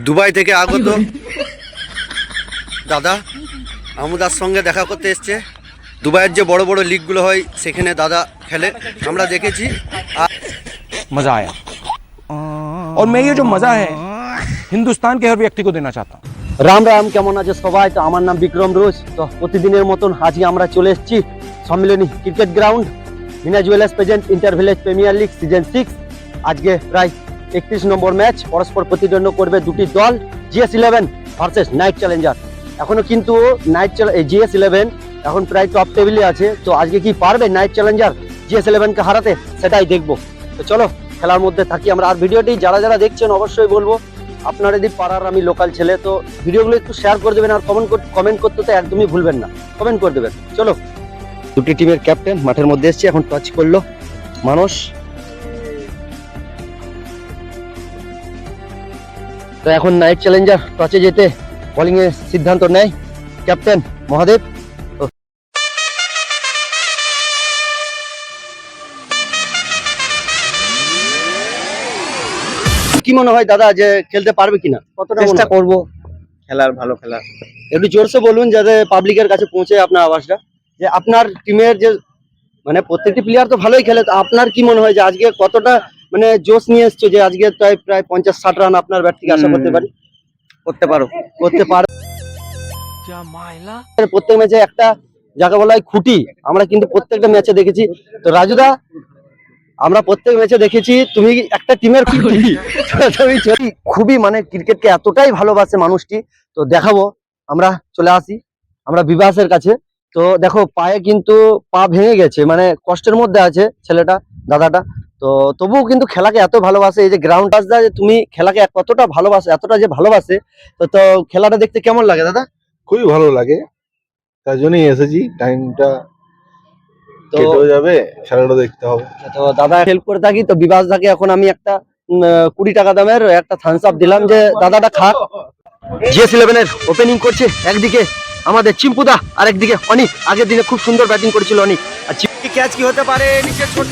Dubai থেকে আগত দাদা আমুদার সঙ্গে দেখা করতে এসছে। দুবাইয়ের যে বড় বড় লিগগুলো হয় সেখানে দাদা খেলে, আমরা দেখেছি। मजा आया और मैं ये जो मजा है हिंदुस्तान के हर व्यक्ति को देना चाहता हूँ। রাম রাম, কেমন আছে সবাই? তো আমার নাম বিক্রম রোজ। তো প্রতিদিনের মতন আজকে আমরা চলে এসেছি Sammilani cricket ground, Mina jewellers present inter village premier league season 6। আজকে প্রায় 31 নম্বর ম্যাচ, পরস্পর প্রতিদ্বন্দ্ব করবে দুটি দল, GS11 ভার্সেস নাইট চ্যালেঞ্জার। এখনো কিন্তু GS11 এখন প্রায় টপ টেবিলে আছে। তো আজকে কি পারবে নাইট চ্যালেঞ্জার GS11কে হারাতে, সেটাই দেখবো। তো চলো খেলার মধ্যে থাকি আমরা। আর ভিডিওটি যারা যারা দেখছেন অবশ্যই বলবো, আপনারা যদি পাড়ার আমি লোকাল ছেলে, তো ভিডিওগুলো একটু শেয়ার করে দেবেন। আর কমেন্ট করতে তো একদমই ভুলবেন না, কমেন্ট করে দেবেন। চলো, দুটি টিমের ক্যাপ্টেন মাঠের মধ্যে এসছে, এখন টাচ করলো মানুষ। তো এখন নাইট চ্যালেঞ্জার টসে যেতে বোলিং এর সিদ্ধান্ত নেয় ক্যাপ্টেন মহাদেব। কি মনে হয় দাদা, যে খেলতে পারবে কিনা? কতটা চেষ্টা করব খেলার, ভালো খেলা। একটু জোরসে বলুন যাতে পাবলিকের কাছে পৌঁছে আপনার আওয়াজটা। যে আপনার টিমের যে মানে প্রত্যেকটি প্লেয়ার তো ভালোই খেলে, তো আপনার কি মনে হয় যে আজকে কতটা মানে জোশ নিয়ে এসছো, যে আজকে প্রায় 50-60 রান আপনার ব্যাট থেকে আশা করতে পারি? করতে পারো। প্রত্যেক ম্যাচে একটা যাকে বলা হয় খুঁটি, আমরা কিন্তু প্রত্যেকটা ম্যাচে দেখেছি। তো রাজুদা, আমরা প্রত্যেক ম্যাচে দেখেছি তুমি একটা টিমের খুঁটি। খুবই মানে ক্রিকেটকে এতটাই ভালোবাসে মানুষটি। তো দেখাবো, আমরা চলে আসি আমরা বিভাসের কাছে। তো দেখো পায়ে কিন্তু পা ভেঙে গেছে, মানে কষ্টের মধ্যে আছে ছেলেটা, দাদাটা। তো তবুও কিন্তু খেলাকে এত ভালোবাসে। এই যে গ্রাউন্ড টাচটা, যে তুমি খেলাকে কতটা ভালোবাসে, এতটা যে ভালোবাসে। তো খেলাটা দেখতে কেমন লাগে দাদা? খুবই ভালো লাগে, তার জন্যই এসেছি। টাইমটা তো কেটেও যাবে, খেলাটা দেখতে হবে। তো দাদা হেল্প করে থাকি। তো বিভাস দাকে এখন আমি একটা 20 টাকা দামের একটা থামস আপ দিলাম, যে দাদাটা খাক। GS11 এর ওপেনিং করছে একদিকে আমাদের চিম্পুদা, আর একদিকে অনিক। আগের দিনে খুব সুন্দর ব্যাটিং করেছিল অনিক। আর চিম্পি ক্যাচ কি হতে পারে? নিচে ছোট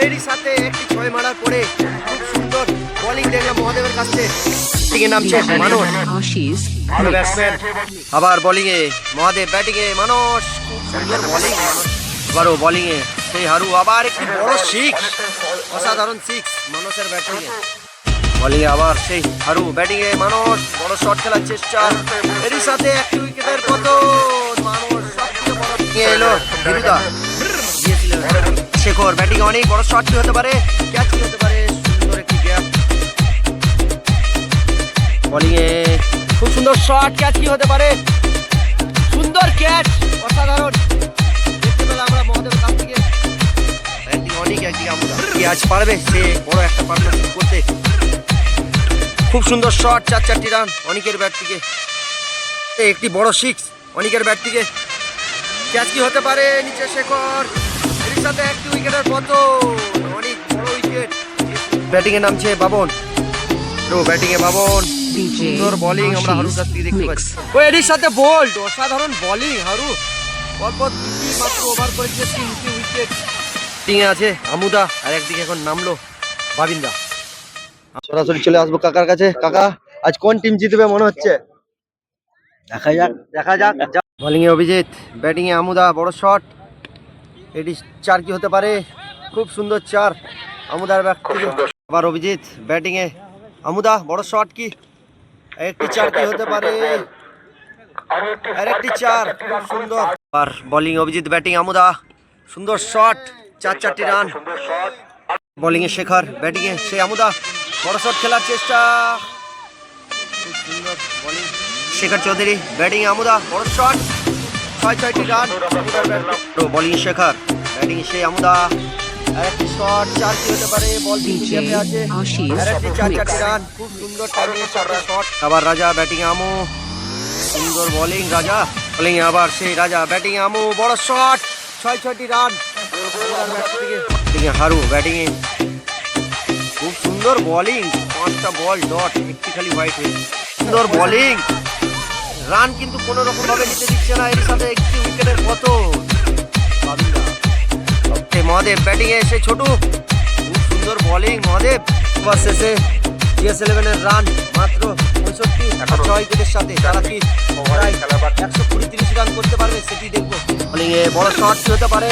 এরই সাথে একটি 6 মারার পরে খুব সুন্দর বোলিং দেখলাম মহাদেবের কাছে। থেকে নামছে মানুষ, ভালো ব্যাটসম্যান। আবার বোলিং এ মহাদেব, ব্যাটিং এ মানুষ, খুব সুন্দর বোলিং মানুষ। আবারও বোলিং এ সেই হারু, আবার একটি বড় সিক্স, অসাধারণ সিক্স মানুষের ব্যাটিং এ। বোলিং এ আবার সেই হারু, ব্যাটিং এ মানুষ, বড় শট খেলার চেষ্টা। এরই সাথে একটি উইকেটের পতন। মানুষ সবথেকে বড় এলো বিরুদা, শেখর ব্যাটিং এ অনেক বড় শট কি হতে পারে, ক্যাচ কি হতে পারে, সুন্দর একটি গ্যাপ। বোলিং এ খুব সুন্দর শট, ক্যাচ কি হতে পারে, সুন্দর ক্যাচ, অসাধারণ। দেখতে পেলাম আমরা মহাদেবের কাছ থেকে ব্যাটিং অনেক, একদিকে আমরা ক্যাচ পারবে সে বড় একটা পার্টনারশিপ করতে। খুব সুন্দর শট, 4-4টি রান অনিকের ব্যাট থেকে। একটি বড় সিক্স অনিকের ব্যাট থেকে, ক্যাচ কি হতে পারে, নিচে শেখর, এর সাথে একটি উইকেটের পতন। অনেক বড় উইকেট। ব্যাটিং এ নামছে বাবন, তো ব্যাটিং এ বাবন, সুন্দর বোলিং আমরা হারুর কাছ থেকে দেখতে পাচ্ছি। ও এর সাথে বোল্ড, অসাধারণ বোলিং হারু। পরপর দুটি মাত্র ওভার করেছে, 3টি উইকেট। ব্যাটিং এ আছে আমুদা, আর একদিকে এখন নামলো বাবিন্দা। সরাসরি চলে আসবো কাকার কাছে। কাকা, আজ কোন টিম জিতবে মনে হচ্ছে? দেখা যাক। বোলিং এ অভিজিৎ, ব্যাটিং এ আমুদা, বড় শট, এটি 4 কি হতে পারে, খুব সুন্দর 4 আমুদার ব্যাট থেকে। আবার অভিজিৎ, ব্যাটিং এ আমুদা, বড় শট কি, একটি 4 কি হতে পারে, আর একটি 4, খুব সুন্দর। আর বোলিং অভিজিৎ, ব্যাটিং আমুদা, সুন্দর শট, 4-4টি রান। বোলিং এ শেখর, ব্যাটিং এ সেই আমুদা, বড় শট খেলার চেষ্টা, খুব সুন্দর বোলিং। শেখর চৌধুরী, ব্যাটিং এ আমুদা, বড় শট, 6-6টি রান। বোলিং শেখর, ব্যাটিং এ সেই আমুদা, আর একটি শট, 4 কি হতে পারে, বল গ্যাপে আছে, আর একটি 4-4টি রান। খুব সুন্দর টাইমিং শট। আবার রাজা, ব্যাটিং এ আমু, সুন্দর বোলিং রাজা। বোলিং এ আবার সেই রাজা, ব্যাটিং এ আমু, বড় শট, 6-6টি রান। ব্যাটিং এ হারু, ব্যাটিং এ খুব সুন্দর বোলিং, 5টা বল ডট, একটি খালি হোয়াইট হয়ে। সুন্দর বোলিং, রান কিন্তু কোনো রকম ভাবে নিতে দিচ্ছে না। এর সাথে একটি উইকেটের পতন। মহাদেব, ব্যাটিং এ এসে ছোটু, খুব সুন্দর বোলিং মহাদেব। শেষে GS11 এর রান মাত্র 65 6 উইকেটের সাথে। তারা কি প্রায় 120-30 রান করতে পারবে সেটি দেখবো। বোলিংয়ে বড় শট কি হতে পারে?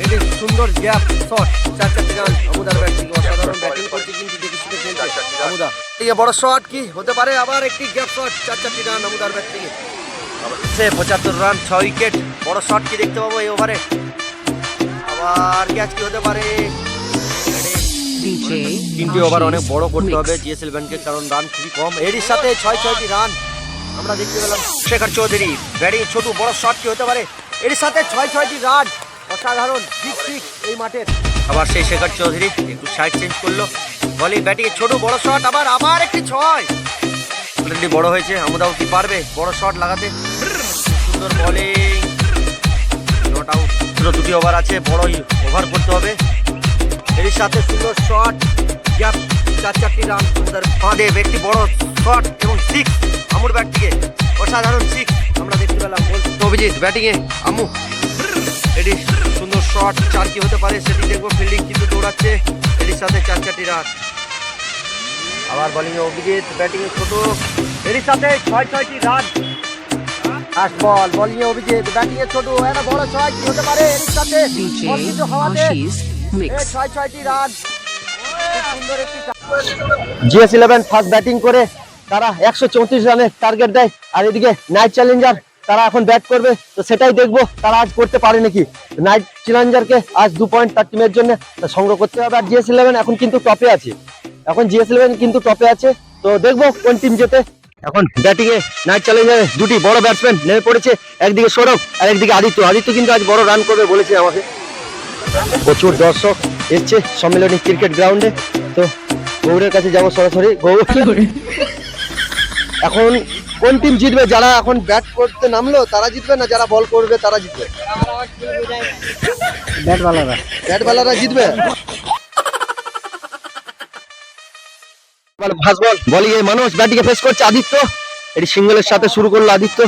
এটি সুন্দর গ্যাপ শট, 4 রান আমুদার ব্যাট থেকে। অসাধারণ ব্যাটিং করছে কিন্তু দেখে শুনে খেলছে আমুদা। ঠিক বড় শট কি হতে পারে? আবার একটি গ্যাপ শট, 4 রান আমুদার ব্যাট থেকে। 75 রান 6 উইকেট। বড় শট কি দেখতে পাবো এই ওভারে? আবার ক্যাচ কি হতে পারে? তিনটি ওভার অনেক বড় করতে হবে GS11 কে, কারণ রান খুবই কম। এরই সাথে 6টি রান আমরা দেখতে পেলাম। শেখর চৌধুরী ব্যাটিং ছোট, বড় শট কি হতে পারে? এর সাথে 6টি রান, অসাধারণ বিগ এই মাঠের। আবার সেই শেখর চৌধুরী একটু সাইড চেঞ্জ করলো। বলি ব্যাটিং ছোট, বড় শট, আবার একটি 6। অলরেডি বড় হয়েছে। আমুদাও কি পারবে বড় শট লাগাতে? সুন্দর বলিং, নট আউট। দুটি ওভার আছে, বড় ওভার করতে হবে। এর সাথে সুন্দর শট, গ্যাপ, 4টি রান আমাদের বাঁধে। একটি বড় শট এবং 6 আমুর ব্যাট থেকে, অসাধারণ 6 আমরা দেখতে পেলাম। অভিজিৎ ব্যাটিংয়ে আমু, এটি সুন্দর শট, 4 কি হতে পারে সেটি দেখবো। ফিল্ডিং কিন্তু দৌড়াচ্ছে। এর সাথে 4টি রান। আবার বোলিংয়ে অভিজিৎ, ব্যাটিংয়ে ছোট, এর সাথে 6টি রান। ফাস্ট বল, বোলিংয়ে অভিজিৎ, ব্যাটিংয়ে ছোট, একটা বড় 6 কি হতে পারে? এর সাথে অর্জিত হওয়াতে 6টি রান। GS11 ফার্স্ট ব্যাটিং করে তারা 134 রানের টার্গেট দেয়। আর এদিকে নাইট চ্যালেঞ্জার তারা এখন ব্যাট করবে, তো সেটাই দেখবো তারা আজ করতে পারে নাকি। নাইট চ্যালেঞ্জারকে আজ 2 পয়েন্ট তার টিমের জন্য সংগ্রহ করতে হবে। আর GS11 এখন কিন্তু টপে আছে, তো দেখবো কোন টিম জেতে। এখন ব্যাটিং এ নাইট চ্যালেঞ্জারে দুটি বড় ব্যাটসম্যান নেমে পড়েছে, একদিকে সৌরভ আর একদিকে আদিত্য কিন্তু আজ বড় রান করবে বলেছে আমাকে। প্রচুর দর্শক এসছে সম্মেলনী ক্রিকেট গ্রাউন্ডে। তো গৌরের কাছে যাবো সরাসরি। গৌর, এখন কোন টিম জিতবে? যারা এখন ব্যাট করতে নামলো তারা জিতবে, না যারা বল করবে তারা জিতবে? ব্যাটওয়ালারা জিতবে। ফাস্ট বল, বলিং এ মানুষ, ব্যাটিং এ ফেস করছে আদিত্য। এটি সিঙ্গেলের সাথে শুরু করলো আদিত্য।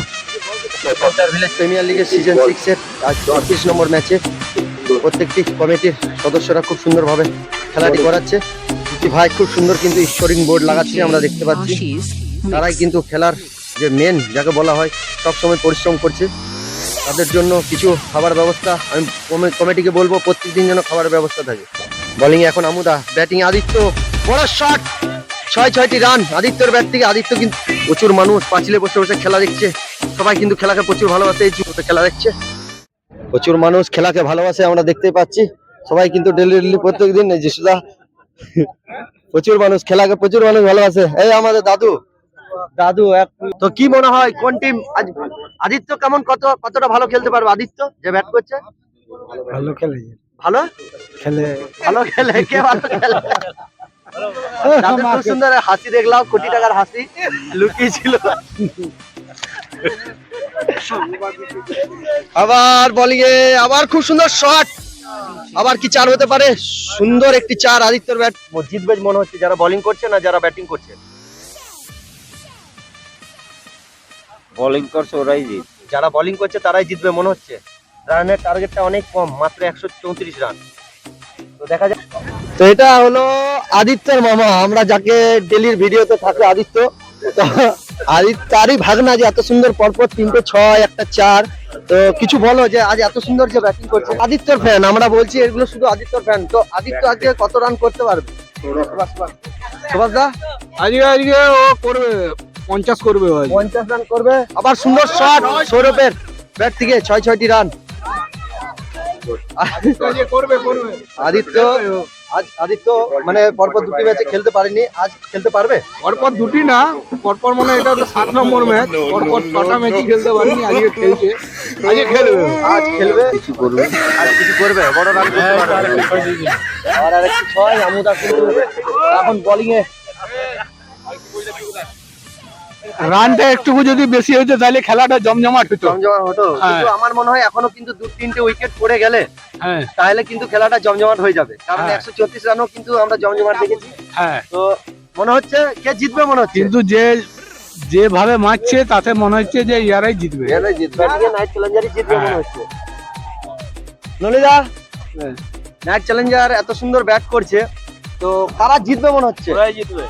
ভিলেজ প্রিমিয়ার লিগের সিজন 6 এর আজ 34 নম্বর ম্যাচে প্রত্যেকটি কমিটির সদস্যরা খুব সুন্দরভাবে খেলাটি করাচ্ছে। ভাই খুব সুন্দর কিন্তু স্কোরিং বোর্ড লাগাচ্ছে আমরা দেখতে পাচ্ছি। তারাই কিন্তু খেলার যে মেন যাকে বলা হয় সবসময় পরিশ্রম করছে। তাদের জন্য কিছু খাবার ব্যবস্থা আমি কমিটিকে বলবো প্রত্যেকদিন যেন খাবার ব্যবস্থা থাকে। বোলিং এখন আমুদা, ব্যাটিং আদিত্য, বড় শট, 6টি রান আদিত্যর ব্যাট থেকে। আদিত্য কিন্তু প্রচুর মানুষ পাঁচিলে বসে বসে খেলা দেখছে। সবাই কিন্তু খেলাকে প্রচুর ভালোবাসে, এই খেলা দেখছে। প্রচুর মানুষ খেলাকে ভালোবাসে আমরা দেখতেই পাচ্ছি। সবাই কিন্তু ডেলি প্রত্যেকদিন এই যে সুদা প্রচুর মানুষ খেলাকে প্রচুর মানুষ ভালোবাসে। এই আমাদের দাদু তো কি মনে হয় কোন টিম আজ? আদিত্য কেমন কতটা ভালো খেলতে পারবে? আদিত্য যে ব্যাট করছে ভালো খেলে কে ভালো খেলে? দাদুর খুব সুন্দর হাসি দেখলাম, কোটি টাকার হাসি লুকিয়ে ছিল। আবার বোলিং এ আবার খুব সুন্দর শট, আবার কি 4 হতে পারে? সুন্দর একটি 4 আদিত্যর ব্যাট জিতবে মনে হচ্ছে, যারা বোলিং করছে না যারা ব্যাটিং করছে। বোলিং করছে ওরাই জিত, যারা বোলিং করছে তারাই জিতবে মনে হচ্ছে। রানের টার্গেটটা অনেক কম, মাত্র 134 রান। তো দেখা যাক। তো এটা হলো আদিত্যর মামা, আমরা যাকে ডেলির ভিডিওতে থাকে আদিত্য। তো আদিত্যরই ভাগনা যে এত সুন্দর পরপর 3টে 6 একটা 4। তো কিছু বলো যে আজ এত সুন্দর যে ব্যাটিং করছে। আদিত্যর ফ্যান আমরা বলছি, এগুলো শুধু আদিত্যর ফ্যান। তো আদিত্য আজকে কত রান করতে পারবে? সুভাষ দা আজকে ও করবে 50 করবে, 50 রান করবে। আবার সুন্দর শট সৌরভের ব্যাট থেকে, 6টি রান। আদিত্য মানে পরপর 2টি ম্যাচে খেলতে পারেনি, আজ খেলতে পারবে? পরপর 2টি না, পরপর মানে এটা 7 নম্বর ম্যাচ, পরপর 6টা ম্যাচই খেলতে পারেনি। আজকে খেলছে, আজ খেলবে, কিছু করবে, বড় রান করতে পারবে। আর আরেকটি 6 আমুদা কিন্তু এখন বোলিং এ রানটা একটু যদি বেশি হতো তাহলে খেলাটা জমজমাট হতো। কিন্তু আমার মনে হয় এখনো কিন্তু 2-3টে উইকেট পড়ে গেলে তাহলে কিন্তু খেলাটা জমজমাট হয়ে যাবে, কারণ 134 রানও কিন্তু আমরা জমজমাট দেখেছি। তো মনে হচ্ছে কে জিতবে মনে হচ্ছে, কিন্তু যেভাবে মারছে তাতে মনে হচ্ছে যে ইয়ারাই জিতবে। নাইট চ্যালেঞ্জারই জিতবে মনে হচ্ছে। ললিদা, নাইট চ্যালেঞ্জার এত সুন্দর ব্যাট করছে, তো কারা জিতবে মনে হচ্ছে? ওরাই জিতবে।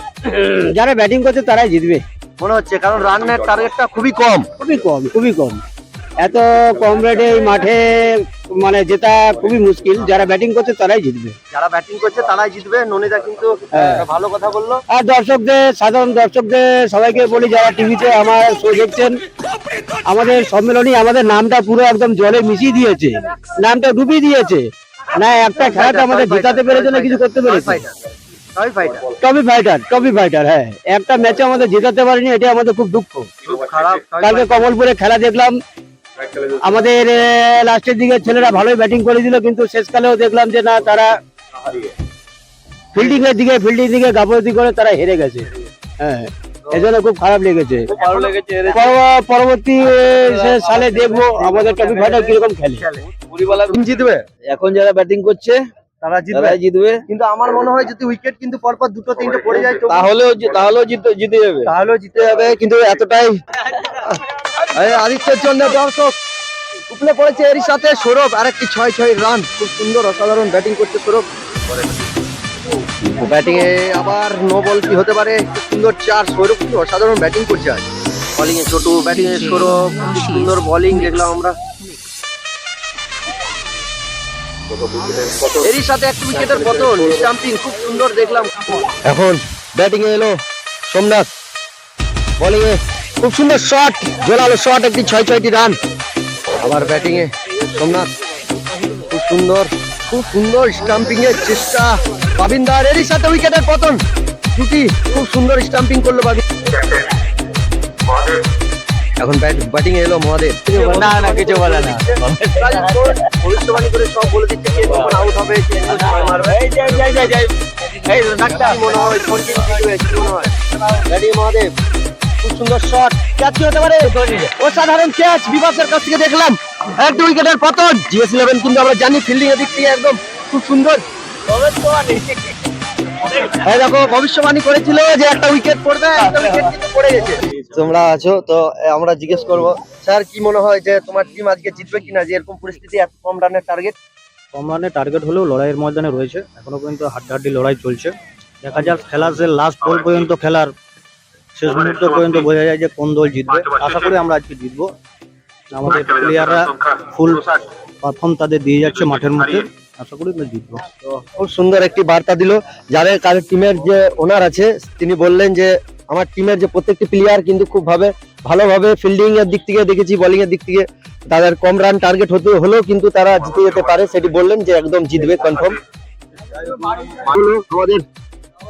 যারা ব্যাটিং করছে তারাই জিতবে। মনে হচ্ছে, কারণ রানের টার্গেটটা খুবই কম। খুবই কম। এত কম রেটে এই মাঠে মানে জেতা খুবই মুশকিল। যারা ব্যাটিং করছে তারাই জিতবে। যারা ব্যাটিং করছে তারাই জিতবে। ননিদা কিন্তু একটা ভালো কথা বললো। আর সাধারণ দর্শকদের সবাইকে বলি, যারা টিভিতে আমার শো দেখছেন, আমাদের সম্মেলনী আমাদের নামটা পুরো একদম জলে মিশিয়ে দিয়েছে, নামটা ডুবিয়ে দিয়েছে। না একটা খেলাটা আমাদের জেতাতে পেরেছে না কিছু করতে পেরেছে। ট্রফি ফাইটার, হ্যাঁ, একটা ম্যাচে আমাদের জেতাতে পারিনি, এটা আমাদের খুব দুঃখ। কালকে কমলপুরে খেলা দেখলাম, আমাদের লাস্টের দিকে ছেলেরা ভালোই ব্যাটিং করে দিল, কিন্তু শেষকালেও দেখলাম যে না, তারা ফিল্ডিং দিকে গাফলতি করে তারা হেরে গেছে। হ্যাঁ, এজন্য খুব খারাপ লেগেছে। পরবর্তী সালে দেখবো আমাদের ট্রফি ফাইটার কিরকম খেলে। জিতবে এখন যারা ব্যাটিং করছে তারা জিতবে, কিন্তু আমার মনে হয় যদি উইকেট কিন্তু পরপর দুটো তিনটে পড়ে যায় তাহলেও জিতে যাবে। জিতে যাবে। কিন্তু এতটাই আদিত্যের জন্য দর্শক উপলে পড়েছে। এরই সাথে সৌরভ আরেকটি 6 রান, খুব সুন্দর অসাধারণ ব্যাটিং করছে সৌরভ। ব্যাটিং এ আবার নো বল কি হতে পারে? খুব সুন্দর 4। সৌরভ কিন্তু অসাধারণ ব্যাটিং করছে আজ। বোলিং এ ছোট, ব্যাটিং এ সৌরভ, খুব সুন্দর বোলিং দেখলাম আমরা। এরই সাথে এক উইকেটের পতন, স্টাম্পিং খুব সুন্দর দেখলাম। এখন ব্যাটিং এ এলো সোমনাথ, বোলিং এ খুব সুন্দর শট, জোরালো শট, একটি 6টি রান। আবার ব্যাটিং এ সোমনাথ, খুব সুন্দর স্টাম্পিং এর চেষ্টা বাবিন্দার। এরই সাথে উইকেটের পতন, দুটি খুব সুন্দর স্টাম্পিং করলো বাবিন। এখন ব্যাটিং এ এলো মহাদেব। না কিছু বলে না, ভবিষ্যবাণী করে সব বলে দিচ্ছে কে কখন আউট হবে, কে কখন মারবে। মনে হয় ব্যাটিং মহাদেব, খুব সুন্দর শট, ক্যাচ কি হতে পারে? অসাধারণ ক্যাচ বিভাসের কাছ থেকে দেখলাম। একটা উইকেটের পতন। GS11 কিন্তু আমরা জানি ফিল্ডিং এর দিক থেকে একদম খুব সুন্দর। দেখো, ভবিষ্যবাণী করেছিল যে একটা উইকেট পড়বে, একটা উইকেট কিন্তু পড়ে গেছে। তোমরা আছো তো আমরা জিজ্ঞেস করবো, স্যার কি মনে হয় যে তোমার টিম আজকে জিতবে কিনা, যে এরকম পরিস্থিতি, এত কম রানের টার্গেট? কম রানের টার্গেট হলেও লড়াইয়ের ময়দানে রয়েছে, এখনো পর্যন্ত হাড্ডাহাড্ডি লড়াই চলছে। দেখা যাক খেলার যে লাস্ট বল পর্যন্ত, খেলার শেষ মুহূর্ত পর্যন্ত বোঝা যায় যে কোন দল জিতবে। আশা করি আমরা আজকে জিতবো। আমাদের প্লেয়াররা ফুল পারফর্ম তাদের দিয়ে যাচ্ছে মাঠের মধ্যে, আশা করি আমরা জিতবো। তো খুব সুন্দর একটি বার্তা দিল। যাদের টিমের যে ওনার আছে তিনি বললেন যে আমার টিমের যে প্রত্যেকটি প্লেয়ার কিন্তু খুব ভালোভাবে ফিল্ডিং এর দিক থেকে দেখেছি, বোলিং এর দিক থেকে তাদের কম রান টার্গেট হলেও কিন্তু তারা জিতে যেতে পারে, সেটি বললেন যে একদম জিতবে কনফার্ম। আমাদের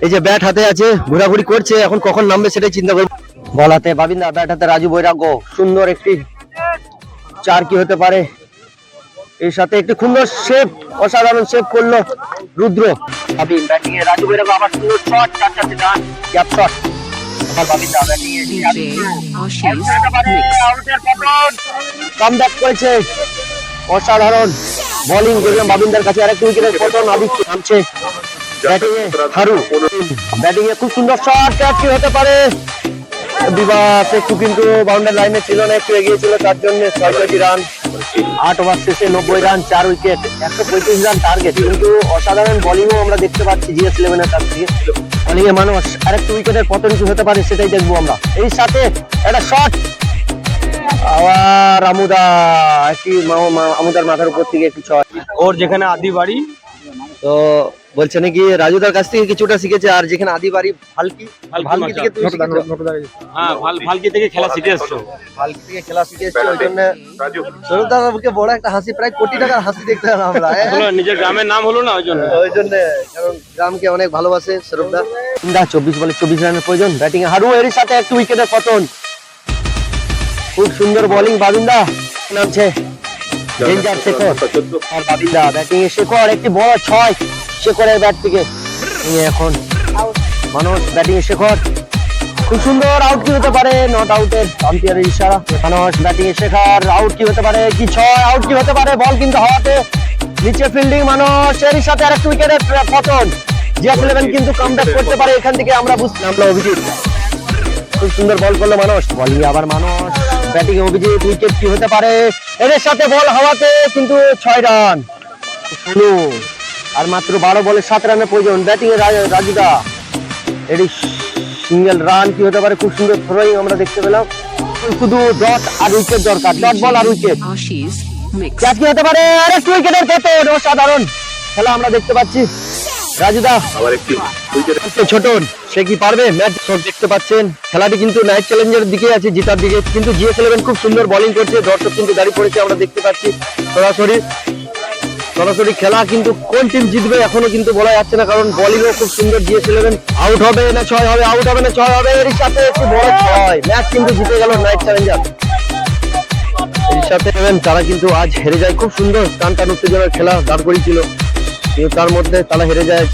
এই যে ব্যাট হাতে আছে, ঘোরাঘুরি করছে, এখন কখন নামবে সেটাই চিন্তা করবো। বল হাতে বাবিন্দা, ব্যাট হাতে রাজু বৈরাগ্য, সুন্দর একটি 4 কি হতে পারে? এর সাথে একটি সুন্দর সেভ, অসাধারণ সেভ করলো রুদ্র। বাবিন ব্যাটিং এ রাজু বৈরাগ্য, আবার সুন্দর শট, 4 রান, গ্যাপ শট। আবার বাবিন্দা ব্যাটিং এ কামব্যাক করেছে, অসাধারণ বোলিং দেখলাম বাবিন্দার কাছে। আরেকটি উইকেটের পতন, আদিত্য নামছে ব্যাটিং এ। হারু ব্যাটিং এ খুব সুন্দর শট, ক্যাচ কি হতে পারে? বিভাস একটু কিন্তু বাউন্ডারি লাইনে ছিল না, একটু এগিয়ে ছিল, তার জন্য 6টি রান। 8 ওভার শেষে 90 রান, 4 উইকেট, 135 রান টার্গেট। কিন্তু অসাধারণ বোলিংও আমরা দেখতে পাচ্ছি GS11 এর কাছ থেকে। বোলিং এ মানুষ, আরেকটু উইকেটের পতন কি হতে পারে সেটাই দেখবো আমরা। এই সাথে একটা শট, আবার আমুদার মাথার উপর থেকে একটু শট। ওর যেখানে আদি বাড়ি, তো বলছে নাকি রাজুদার কাছ থেকে কিছুটা শিখেছে, আর যেখানে আদি বাড়ি ভালকি থেকে তুমি শিখেছো? হ্যাঁ, ভালকি থেকে খেলা শিখে এসছো। ভালকি থেকে খেলা শিখে এসছো, ওই জন্য সৌরভদাকে বড় একটা হাসি, প্রায় কোটি টাকার হাসি দেখতে পেলাম আমরা। নিজের গ্রামের নাম হলো না, ওই জন্য, কারণ গ্রামকে অনেক ভালোবাসে সৌরভদা। 24 বলে 24 রানের প্রয়োজন। ব্যাটিং এ হারু, এর সাথে একটু উইকেটের পতন। খুব সুন্দর বোলিং বাবিন্দা, নামছে ডেঞ্জার শেখর। আর বাবিন্দা ব্যাটিং এ শেখর, একটি বড় 6 শেখরের ব্যাট থেকে। এখন মানুষ ব্যাটিং এ শেখর, খুব সুন্দর, আউট কি হতে পারে? নট আউটের আম্পায়ারের ইশারা। মানুষ ব্যাটিং এ শেখর, আউট কি হতে পারে? কি 6 আউট কি হতে পারে? বল কিন্তু হাওয়াতে, নিচে ফিল্ডিং মানুষ, এর সাথে আরেকটি উইকেটের পতন। GS11 কিন্তু কামব্যাক করতে পারে এখান থেকে, আমরা বুঝলাম। অভিজিৎ খুব সুন্দর বল করলো মানুষ, বলিং আবার মানুষ, ব্যাটিং এ অভিজিৎ, উইকেট কি হতে পারে? এর সাথে বল হাওয়াতে, কিন্তু 6 রান। আর মাত্র 12 বলে 7 রানের প্রয়োজন। ব্যাটিং এ রাজুদা, এটি সিঙ্গেল রান কি হতে পারে? খুব সুন্দর থ্রোয়িং আমরা দেখতে পেলাম। শুধু ডট আর উইকেট দরকার, ডট বল আর উইকেট। Ashish mix. ক্যাচ কি হতে পারে? আরে উইকেটের ভেতর, অসাধারণ খেলা আমরা দেখতে পাচ্ছি। রাজুদা ছোটন, সে কি পারবে? ম্যাচ দেখতে পাচ্ছেন, খেলাটি কিন্তু নাইট চ্যালেঞ্জের দিকে আছে, জিতার দিকে। কিন্তু GS11 খুব সুন্দর বোলিং করছে, দর্শক কিন্তু দাঁড়িয়ে পড়েছে, আমরা দেখতে পাচ্ছি। সরাসরি খেলা কিন্তু কোন টিম জিতবে এখনো কিন্তু বলা যাচ্ছে না, কারণ বোলিংও খুব সুন্দর। GS11 আউট হবে না 6 হবে, আউট হবে না 6 হবে, এর সাথে একটি বড় 6। ম্যাচ কিন্তু জিতে গেল নাইট চ্যালেঞ্জার। এর সাথে তারা কিন্তু আজ হেরে যায়। খুব সুন্দর টান টান উত্তেজনার খেলা দাঁড় করিয়েছিল, কিন্তু তার মধ্যে তারা হেরে যায়।